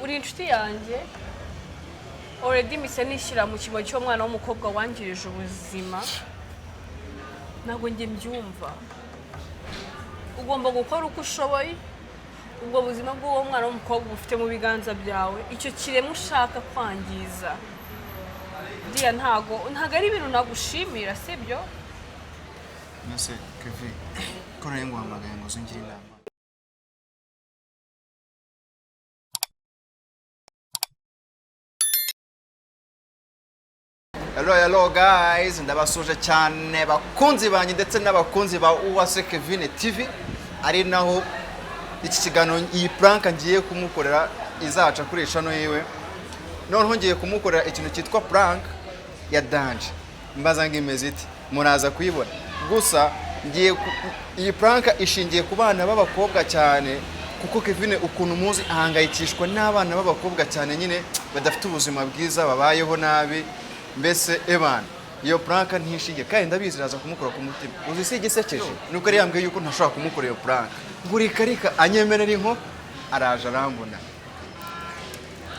uri inshuti yanjye already mise nishira mu kigo cy'umwana w'umukobwa wangirije ubuzima ntabwo njye mbyumva ugomba gukora uko ushoboye ubwo buzima bw'uwo mwana w'umukobwa ufite mu biganza byawe icyo kiremwa ushaka kwangiza diya ntago ari ibintu nagushimira sibyo nase Kevin kora ngo hamagaye ngo zungire inama Hello guys, ndabasuje cyane bakunzi banyu ndetse n'abakunzi ba Uwase KEVINE TV ari naho iki kigano iyi prank ngiye kumukorera izaca kuri channel yiwe none ngiye kumukorera ikintu cyitwa prank ya danje mbaza ngimeze iti muraza kuyibona gusa ngiye iyi prank ishingiye ku bana b'abakobwa cyane kuko KEVINE ukuntu muzi ahangayikishwa n'abana b'abakobwa cyane nyine badafite ubuzima bwiza babayeho nabi mbese ebana iyo prank ntishinge kandi ndabizi raza kumukora ku mutima uzi si igisekeje nuko ari yambwiye yuko ntashaka kumukora iyo prank ngurikarika anyemerera inko araje arambona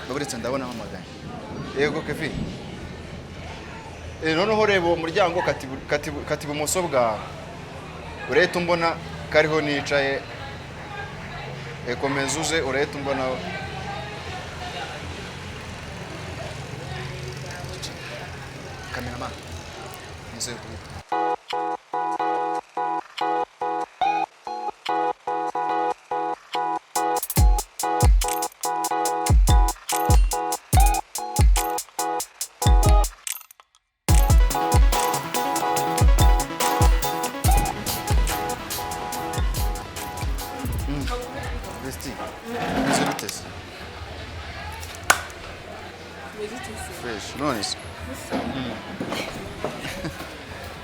baburitse ndabona amagana yego Kevin noneho reba uwo muryango katibu muso bwawe ureta umbona kariho nicaye komeza uze ureta umbona cameraman. Isso aí. Vesti. Visitas. Fresh. Não é isso?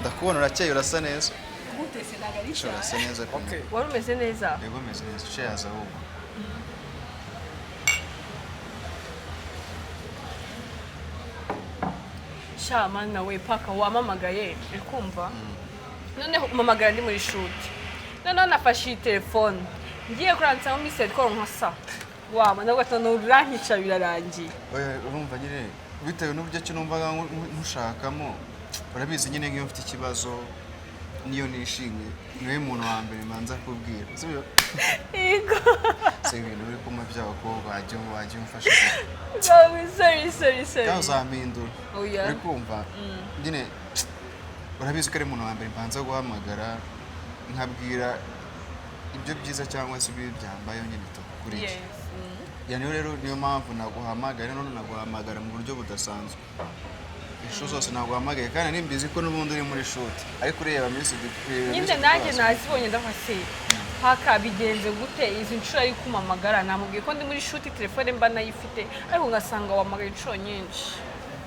Ndakubona urakeye urasa neza gutese nagarisha urasa neza okay wari umeze neza yego umeze neza ushaza ahubwo shama nawe paka wamamagaye urikumva none umamagara ndi muri shoot none nafashe telefone ngiye kuransa mu message ko nkasa wama ndagatana urankica birarangiye oya urumva nyine bitewe n'uburyo cyo numvaga ntushakamo urabizi nyine ngiyo mfite ikibazo niyo nishimye niwe muntu wa mbere manza kubwira sibyo yego se ibintu biri kuma by'abakobwa wajye umfasha sorry kazampindura uri kumva nyine urabizi ko ari umuntu wa mbere mbanza guhamagara nkabwira ibyo byiza cyangwa se ibi byambayeho nyine tukuri yani rero niyo mpamvu naguhamagara none naguhamagara mu buryo budasanzwe isho zose naguhamagaye kandi nimbizi ko n'ubundi uri muri shoot ariko ureba minsi nyine nanjye nazibonye ndafase haka bigenze gute izi nshuro ari kumamagara namubwiye ko ndi muri shoot telefone mba nayifite ariko ngasanga wamagaye inshuro nyinshi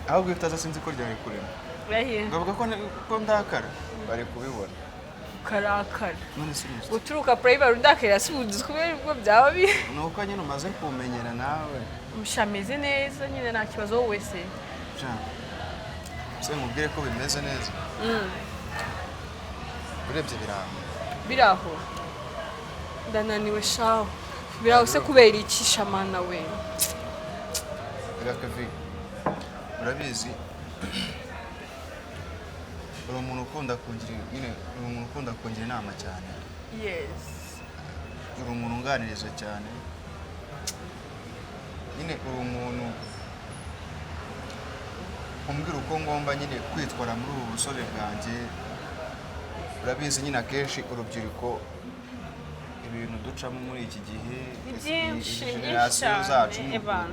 ahubwo utaza sinzi ko ryari kurema ngavuga ko ndakara bari kubibona karakara none sinzi uturuka private ndakira sibuzi kubera ubwo byaba bi nuko nyine umaze kumenyera nawe mushameze neza nyine nta kibazo wowe se se mubwire ko bimeze neza urebye biraho ndananiwe shaho biraho se kubera iki shamana we Kevin urabizi uri umuntu ukunda kungira inama cyane yes uri umuntu unganiriza cyane nyine uri umuntu umbwira uko ngomba nyine kwitwara muri ubu busore bwanjye urabizi nyine akenshi urubyiruko ibintu ducamo muri iki gihe byinshi zacu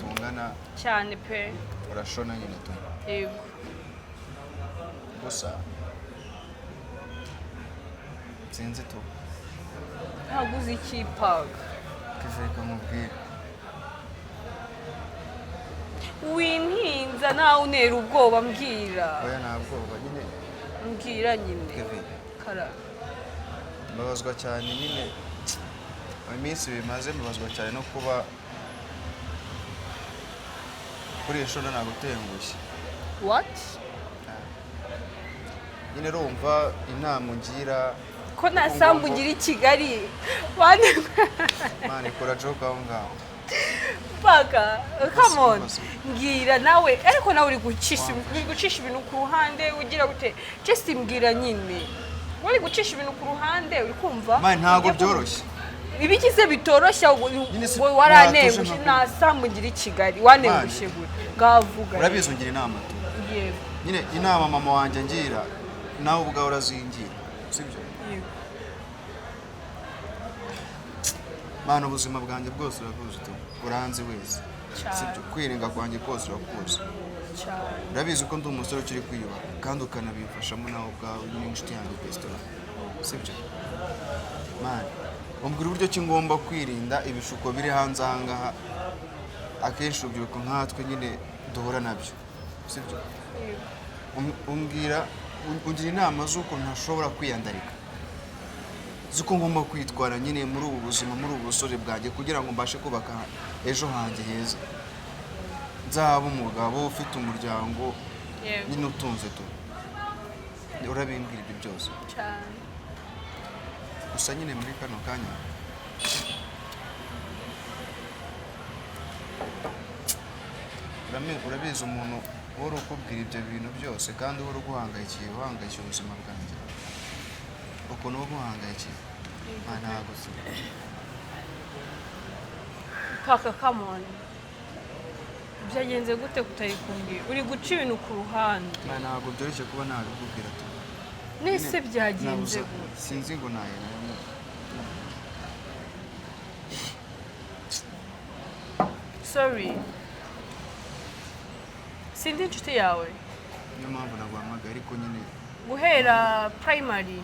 tungana cyane pe urashona nyine tu yego gusa sinzi tu ntabwo uzi ikipaga kiveka mubwira wintinza nawe unera ubwoba mbwira oya nta bwoba nyine mbwira nyine kara mbabazwa cyane nyine iminsi bimaze mbabazwa cyane no kuba kuri iyo shona nagutengushye what nyine rumva inama ngira ko nasambu ngira i Kigali mani kora joke aho ngaho paka come on ngira nawe ariko nawe uri gucisha ibintu ku ruhande ugira gute just mbwira nyine wari gucisha ibintu ku ruhande uri kumva ntago byoroshye ibigize bitoroshya waranengushe nasambu ngira i Kigali wanengushe gute ngavuga urabizi ungira inama tu yego nyine inama mama wanje ngira nawe ubwawe urazingira sibyo yego Mana ubuzima bwanjye bwose urabuzi tu uranzi wese sibyo kwirenga kwanjye kose urakuzi urabizi ko ndi umusore ukiri kwiyubaka kandi ukanabifashamo nawe ubwawe n'inshuti yanjye resitora sibyo Mana umbwira uburyo ki ngomba kwirinda ibishuko biri hanze aha ngaha akenshi urubyiruko nkatwe nyine duhura nabyo sibyo ungira inama z'uko ntashobora kwiyandarika z'uko ngomba kwitwara nyine muri ubu buzima muri ubu busore bwanjye kugira ngo mbashe kubaka ejo hanjye heza nzaba umugabo ufite umuryango nyine utunze tu urabimbwira ibyo byose gusa nyine muri kano kanya urabizi umuntu uhora ukubwira ibyo bintu byose kandi uhora uguhangayikiye uhangayikiye ubuzima bwanjye ukuntu uba uguhangayikiye ntabwo se paka come on byagenze gute kutari kumbwira uri guca ibintu ku ruhande ntabwo byoroshye kuba nabikubwira tu nese byagenze gute sinzi ngo naye sorry sindi inshuti yawe niyo mpamvu naguhamagaye ariko nyine guhera primary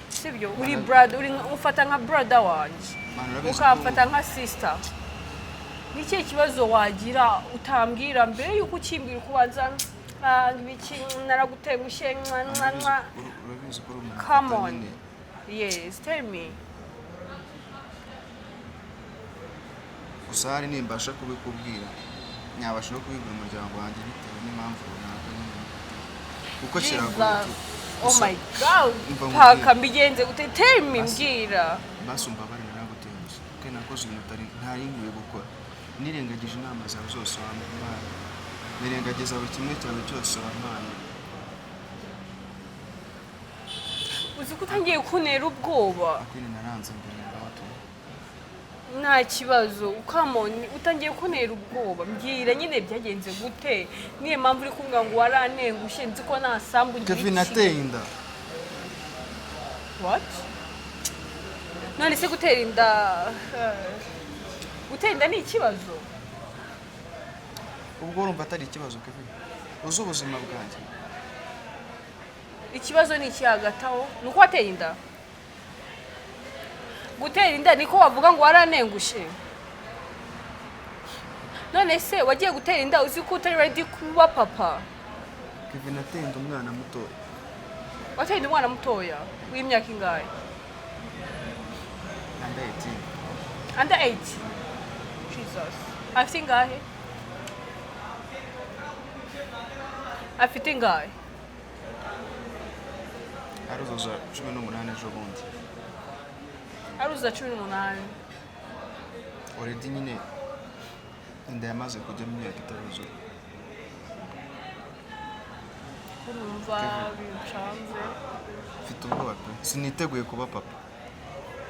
sibyo uri brother uri ufata nka brother wanjye ukafata nka sister niki kibazo wagira utambwira mbere yuko ukimbwira kubanza ibiki naragutegushye urabizi ko uri come on yes tell me gusa hari nimbasha kubikubwira nyabasha no kubibwira umuryango wanjye bitewe n'impamvu runaka kuko kiragoye oh my god paka mbigenze gute tell me mbwira basumba bari naragutegushye kandi nakoze ibintu ntari nkwiye gukora nirengagije inama zawe zose wampaye nirengagiza buri kimwe cyawe cyose wampaye uzi ko utangiye kuntera ubwoba akwine naranze mbere y'abato nta kibazo ukamoni utangiye kuntera ubwoba mbwira nyine byagenze gute niyo mpamvu uri kumbwira ngo waranengushe nzi ko nta sambu ngira Kevin ateye inda what none se gutera inda ni ikibazo ubwo urumva atari ikibazo Kevin uzi ubuzima bwanjye ikibazo ni iki hagati aho ni uko wateye inda gutera inda niko wavuga ngo waranengushe none se wagiye gutera inda uzi ko utari ready kuba papa Kevin ateye inda umwana muto wateye inda umwana mutoya w'imyaka ingahe under 18 Jesus afite ingahe afite ingahe aruzuza 18 ejo bundi aruzuza 18 already nyine inda yamaze kujya mu myaka itaruzuye urumva bicanze mfite ubwoba pe siniteguye kuba papa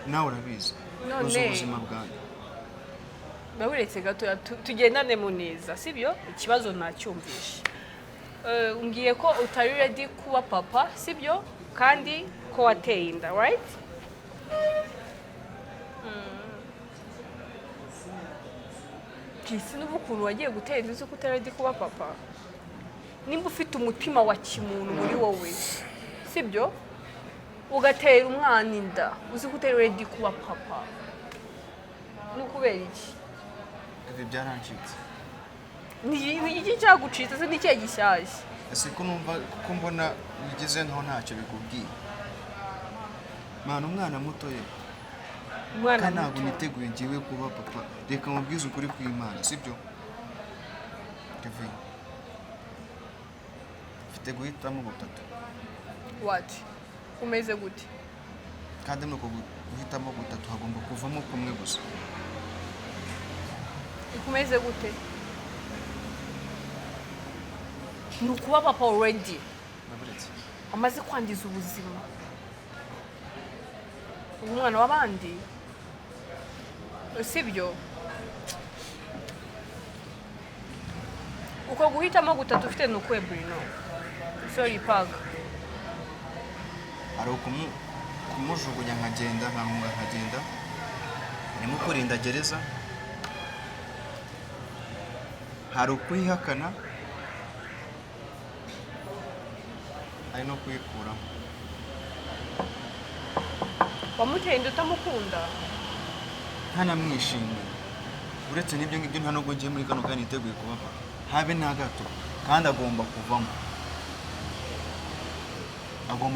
nawe urabizi uzi ubuzima bwanjye uretse gato tugendane mu neza sibyo ikibazo nacyumvishe umbwiye ko utari ready kuba papa sibyo kandi ko wateye inda right Jisi n'ubukuntu wagiye gutera inda uzi ko utari ready kuba papa nimba ufite umutima wa kimuntu muri wowe sibyo ugatera umwana inda uzi ko utari ready kuba papa n'ukubera iki ibi byarancitse ni iki cyagucitse se n'ikihe gishyashya ese ko numva kuko mbona bigeze nkaho ntacyo bikubwiye mana umwana muto ye umwana ntabwo niteguye ngiwe kuba papa reka mubwize ukuri kw'Imana sibyo Kevin mfite guhitamo gutatu what umeze gute kandi nuko guhitamo gutatu hagomba kuvamo kumwe gusa ikumeze gute ni ukuba papa already amaze kwangiza ubuzima umwana w'abandi sibyo uko guhitamo gutatu ufite ni ukwe Bruno sorry paga ari kumujugunya nkagenda nkahunga nkagenda arimo kurinda gereza hari ukwihakana ari no kuyikuramo wamuteye inda utamukunda ntanamwishimiye uretse n'ibyo ngibyo nta nubwo ngiye muri kano kanya niteguye kubaho habe na gato kandi agomba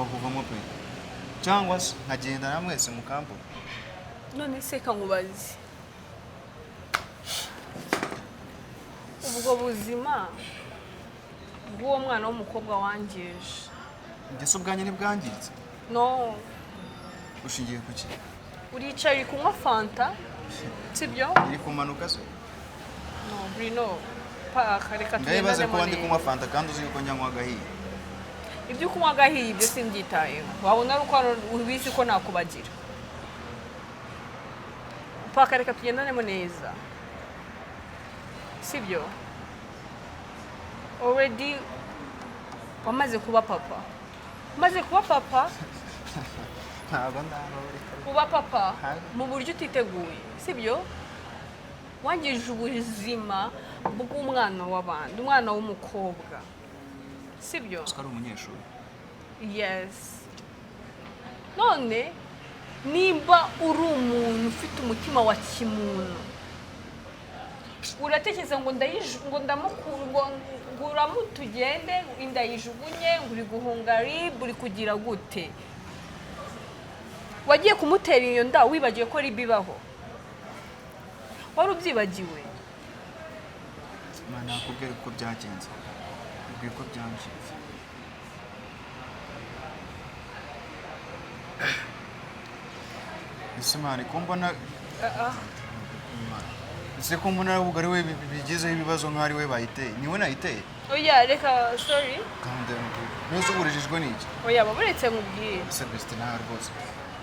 kuvamo pe cyangwa se nkagenda na mwese mu kampo none se kankubazi ubwo buzima bw'uwo mwana w'umukobwa wangije ndetse ubwanjye ntibwangiritse no ushingiye ku ki uricaye uri kunywa fanta sibyo iri kumanuka se no Bruno paka reka ndayibaze ko ndi kunywa fanta kandi uzi yuko njya nywa agahiye ibyo kunywa agahiye ibyo simbyitayeho wabona uko ubizi ko nakubagira paka reka tugendanemo neza sibyo already wamaze kuba papa ntabwo ndaho kuba papa mu buryo utiteguye sibyo wangije ubuzima bw'umwana w'abandi umwana w'umukobwa sibyo ari umunyeshuri yes none nimba uri umuntu ufite umutima wa kimuntu uratekereza ngo ngo uramutugende indayijugunye ngo uri guhunga rib uri kugira gute wagiye kumutera iyo nda wibagiwe ko rib ibaho wari ubyibagiwe nakubwira uko byagenze ubwira uko byanshize ese mani ko mbona ese ko mbona ahubwo ari we bigizeho ibibazo nk'ari we bayiteye niwe nayiteye oya reka sorry kandi ntuzi uburijijwe n'iki oya baburetse nkubwire ese besite nawe rwose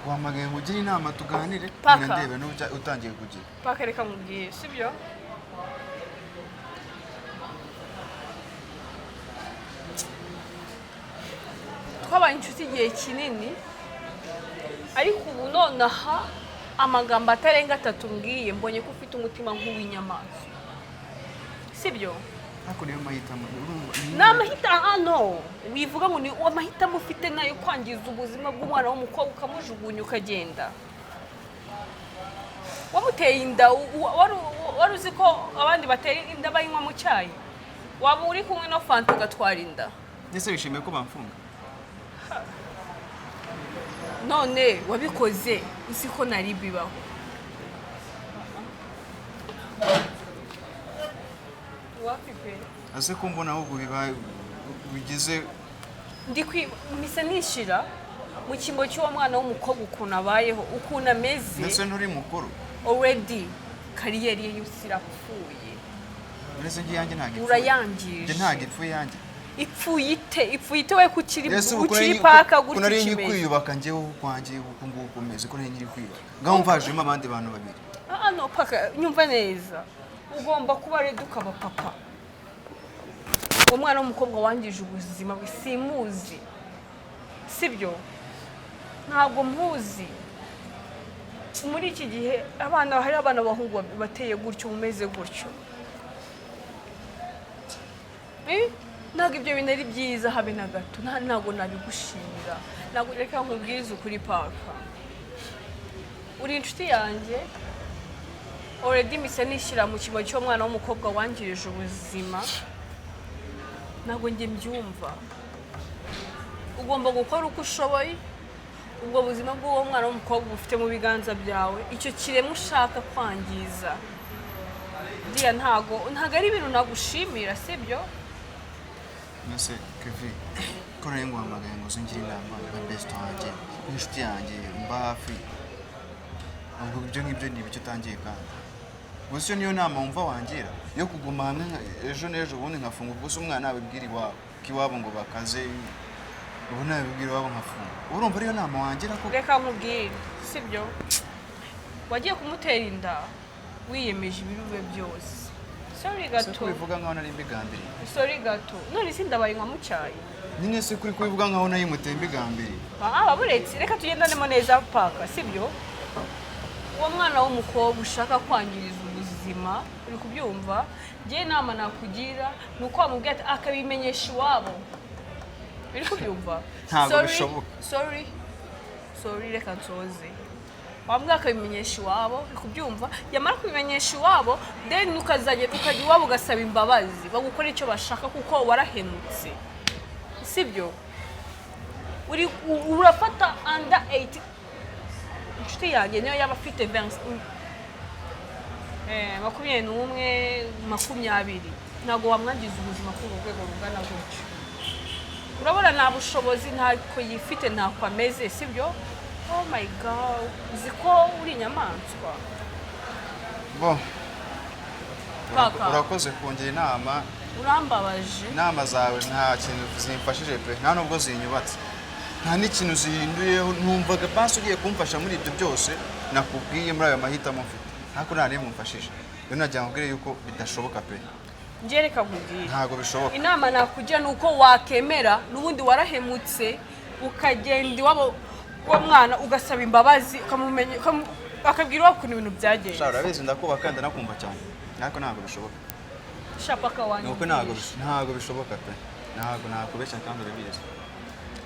guhamagaye ngo ugire inama tuganire ndebe utangiye kugira paka reka nkubwire sibyo twabaye inshuti igihe kinini ariko ubu nonaha amagambo atarenga 3 mbwiye mbonye ko ufite umutima nk'uw'inyamaswa sibyo ariko niyo mahitamo no wivuga ngo ni amahitamo ufite nayo kwangiza ubuzima bw'umwana w'umukobwa ukamujugunya ukagenda wamuteye inda wari uzi ko abandi batera inda bayinywa mu cyayi waba uri kumwe no fanta ugatwara inda ndetse bishimiye ko bamfunga none wabikoze uzi ko nari bibaho wapipe ase ko mbona ahubwo bigize mise nishira mu kimbo cy'uwo mwana w'umukobwa ukuntu abayeho ukuntu ameze ndetse nturi mukuru already kariyeri ye yose irapfuye uretse ngiyanjye ntabwo urayangije ntabwo ipfuye yanjye ipfuye we kukiri paka gutya kunari nyi kwiyubaka njyewe kwanjye uko nguko meze ko nari nyiri kwiyubaka ngaho mvajemo abandi bantu babiri no paka nyumva neza ugomba kuba rero ukaba papa umwana w'umukobwa wangije ubuzima bwe simuzi sibyo ntabwo mpuzi muri iki gihe hari abana bahungu bateye gutyo umeze gutyo ntabwo ibyo bintu ari byiza habe na gato ntabwo nabigushimira ntabwo reka nkubwirize ukuri paka uri inshuti yanjye already mise nishyira mu kigo cy'umwana w'umukobwa wangirije ubuzima ntabwo njye mbyumva ugomba gukora uko ushoboye ubwo buzima bw'uwo mwana w'umukobwa bufite mu biganza byawe icyo kiremwa ushaka kwangiza buriya ntabwo ari ibintu nagushimira sibyo nase Kevin ko nari nguhamagaye ngo uzungire inama na best wanjye n'inshuti yanjye mba hafi ubwo ibyo ngibyo ni ibyo utangiye kandi gusa niyo nama wumva wangira yo kuguma hamwe ejo n'ejo ubundi nkafunga gusa umwana abibwira iwabo kiwabo ngo bakaze ubu nabibwira iwabo nkafunga urumva ariyo nama wangira ko reka nkubwire sibyo wagiye kumutera inda wiyemeje ibibibe byose sorry gato so bivuga nkaho nari mbigambiriye sorry gato none si ndabaye nka mucyayi nine se kuri kubivuga nkaho nayimuteye mbigambiriye baburetse reka tugendanemo neza paka sibyo uwo mwana w'umukobwa ushaka kwangiriza ubuzima uri kubyumva ngiye inama nakugira ni uko wamubwira ati akabimenyesha iwabo uri kubyumva ntabwo bishoboka sorry reka nsoze wambwira akabimenyesha iwabo uri kubyumva yamara kubimenyesha iwabo then ukajya iwabo ugasaba imbabazi bagukora icyo bashaka kuko warahemutse sibyo urafata under 8 inshuti yanjye niyo yaba afite 21 20 ntabwo wamwangiza ubuzima ku rwego rungana gutyo urabona nta bushobozi ntako yifite ntako ameze sibyo oh my god uzi ko uri inyamaswa urakoze kongera inama urambabaje inama zawe nta kintu zimfashije pe nta nubwo zinyubatse nta n'ikintu zihinduyeho numvaga basi ugiye kumfasha muri ibyo byose nakubwiye muri ayo mahitamo mfite ariko nta n'imwe mfashije rero nagira ngo yuko bidashoboka pe ngereka nkubwire ntabwo bishoboka inama nakugira ni uko wakemera n'ubundi warahemutse ukagenda iwabo uwo mwana ugasaba imbabazi akabwira iwabo ukuntu ibintu byagenze urabizi ndakubaka kandi nakumva cyane ariko ntabwo bishoboka shapaka wanjye nuko ntabwo bishoboka pe ntabwo nakubeshya kandi urabizi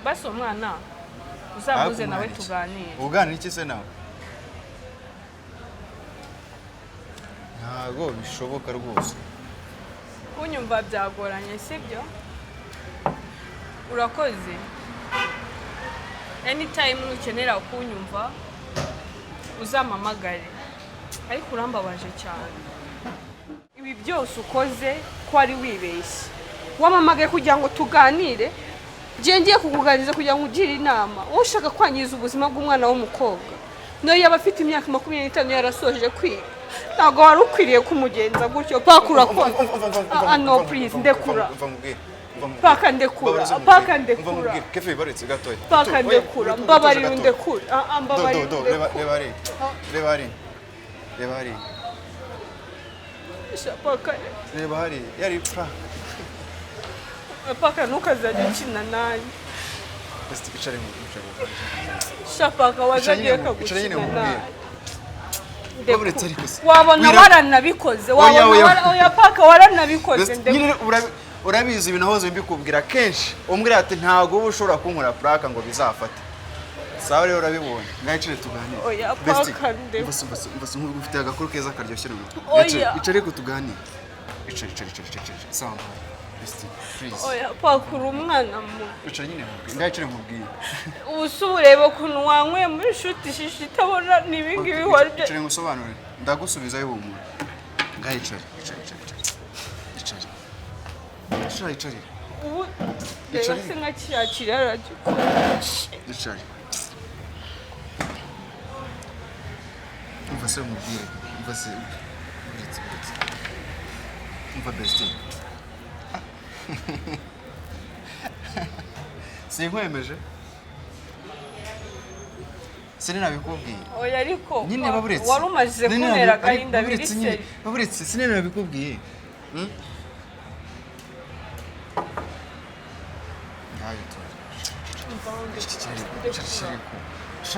basi uwo mwana uzamuze nawe tuganire uganira iki se nawe ntabwo bishoboka rwose kunyumva byagoranye sibyo urakoze anytime ukenera kunyumva uzamamagare ariko urambabaje cyane ibi byose ukoze ko ari wibeshye wamamagaye kugira ngo tuganire ngiye kukuganiriza kugira ngo ugire inama wowe ushaka kwangiza ubuzima bw'umwana w'umukobwa niyo yaba afite imyaka 25 yarasoje kwiga ntabwo wari ukwiriye kumugenza gutyo pakura ko no please ndekura paka ndekura kefe baretse gatoya paka ndekura mbabari ndekura mbabari reba hari shapaka reba hari yari paka ntukazajya ukina nanjye icare shapaka wazagiye kagukina nanjye ndekura wabona waranabikoze oya paka waranabikoze urabizi ibintu nahoze mbikubwira kenshi umbwira ati ntabwo uba ushobora kunkora plaka ngo bizafate sawa rero urabibonye ngayicire tuganire oya paka mbese nk'ufite agakuru keza karyoshye icare ko tuganire icare sawa besti please oya paka uri umwana mu icare nyine ngayicire nkubwiye ubusubireba kuntu wanyweye muri shuti shishi itabona n'ibingibi warye icare ngusobanurire ndagusubiza y'ubumura ngayicare icare ubu rero singa cyakira aragikora icare umva se umubwire umva se umva besti sinkwemeje sinabikubwiye oya ariko nyine baburetse wari umaze kunera agahinda birise baburetse sinabikubwiye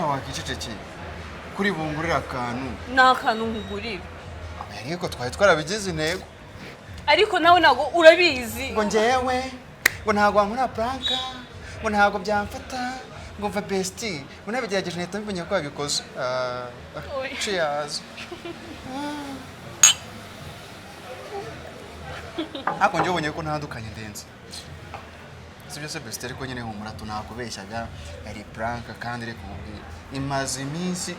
wakicecekeye kuri bungurira akantu ni akantu nkugurira ariko twari twarabigize intego ariko nawe ntabwo urabizi ngo njyewe ngo ntabwo wankora pranka ngo ntabwo byamfata ngo mva besti ngo nabigerageje nahita mbimenya ko wabikoze cheers ariko njye ubonye ko ntandukanye ndenze sibyo se besti ariko nyine humura tunakubeshyaga yari pranka kandi reka umubwire imaze iminsi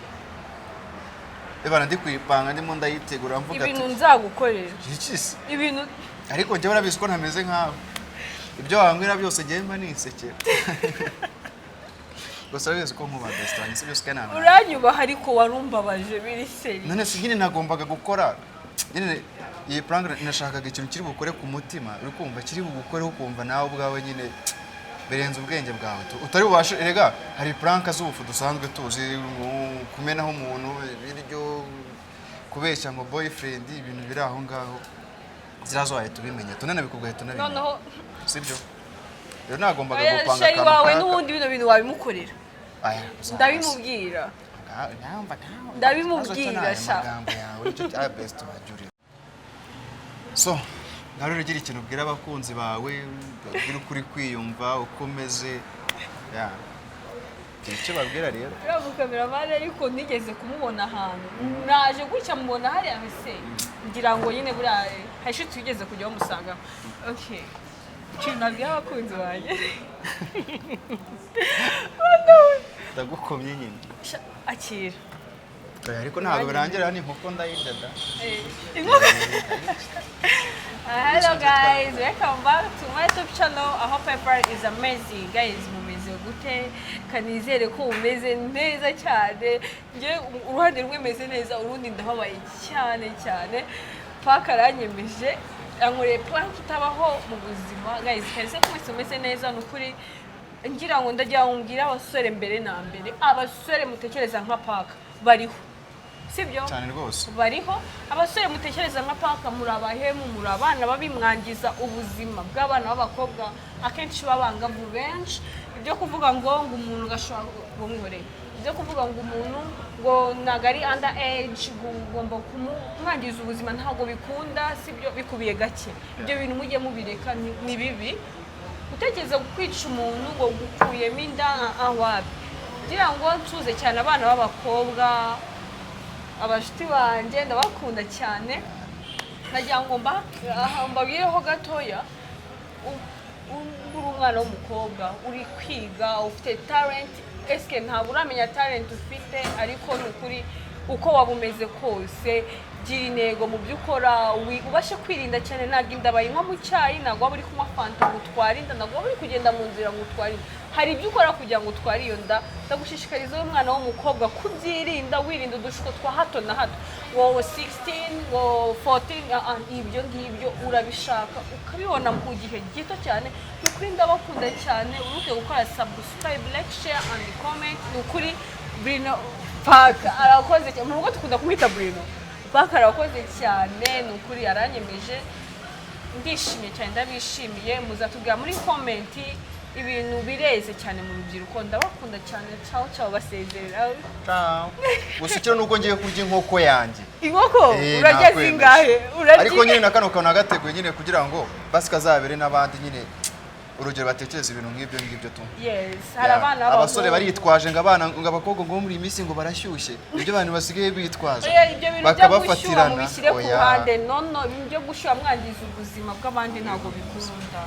ebana ndi kwipanga ndimo ndayitegura mvuga ati ibintu nzagukorera ikisi ibintu ariko njye urabizi ko ntameze nkawe ibyo wambwira byose ngenda nisekera gusa urabizi ko nkuba besti sibyo se kana uranyubaha ariko warumbabaje biri seri none si nyine nagombaga gukora nyine iyi prank nashakaga ikintu kiri bukore ku mutima uri kumva kiri bugukoreho kumva nawe ubwawe nyine berenze ubwenge bwawe utari bubashe erega hari prank z'ubufu dusanzwe tuzi kumenaho umuntu ibiryo kubeshya ngo boyfriend ibintu biri aho ngaho zirazohaye tubimenye tunane bikubwaye tunabimenya noneho sibyo rero nagombaga gupanga akantu wawe n'ubundi bino wabimukorera ndabimubwira ndabimubwira sha amagambo yawe icyo cya best wajuri so ngarure gira ikintu ubwira abakunzi bawe ubwira ukuri kwiyumva ukomeze ya icyo babwira rero uramukamera mane ariko nigeze kumubona ahantu naje gutya mubona hari amese ngira ngo nyine buriya hashe tugeze kujya bamusanga okay ikintu nabwira abakunzi banjye ndagukomye nyine akira ariko ntabwo birangira ni inkoko ndayirya da hello guys, welcome back to my YouTube channel. I hope everyone is amazing guys. Mumeze gute kanizere ko umeze neza cyane nge uruhande rumwe meze neza urundi ndahabaye cyane paka aranyemeje ankoreye plan tutabaho mu buzima guys. Karize ko mwese mumeze neza nukuri ngira ngo ndajya ngira abasore mbere na mbere abasore mutekereza nka paka bariho sibyo cyane rwose bariho abasore mutekereza nka paka murabahemu murabana babimwangiza ubuzima bw'abana b'abakobwa akenshi babangavu benshi ibyo kuvuga ngo umuntu gashobora kumwore ibyo kuvuga ngo umuntu ngo nagari under age ugomba kumwangiza ubuzima ntago bikunda sibyo bikubiye gake ibyo bintu mujye mubireka ni bibi utekereza kwica umuntu ngo gukuyemo inda awabi ngira ngo nsuze cyane abana b'abakobwa abashiti banje ndabakunda cyane nagira ngo mbabwireho gatoya uri umwana w'umukobwa uri kwiga ufite talent eske ntabwo uramenya talent ufite ariko ni ukuri uko waba umeze kose gira intego mu byo ukora ubashe kwirinda cyane ntabwo inda bayinywa mu cyayi ntabwo waba uri kunywa fanta ngo utware inda ntabwo waba uri kugenda mu nzira ngo utware inda hari ibyo ukora kugira ngo utware iyo nda ndagushishikariza umwana w'umukobwa kubyirinda wirinda udushuko twa hato na hato wowe 16 wo 14 ibyo ngibyo urabishaka ukabibona mu gihe gito cyane ukuri ndabakunda cyane uruke gukora subscribe like share and comment ukuri Bruno Paka arakoze cyane mu rugo tukunda kumwita Bruno Paka arakoze cyane nukuri yaranyemeje ndishimye cyane ndabishimiye muzatubwira muri comment ibintu bireze cyane mu rubyiruko ndabakunda cyane ciao basezerera ciao gusa nuko ngiye kurya inkoko yanjye inkoko urajya zingahe ariko nyine nakano kana gateguye nyine kugira ngo basi kazabere n'abandi nyine urugero batekereza ibintu nk'ibyo tu yes hari abana abasore baritwaje ngo abana ngo abakobwa ngo muri iminsi ngo barashyushye ibyo abantu basigaye bitwaza bakabafatirana mu bishyire ku ruhande nono ibyo gushyuha mwangiza ubuzima bw'abandi ntabwo bikunda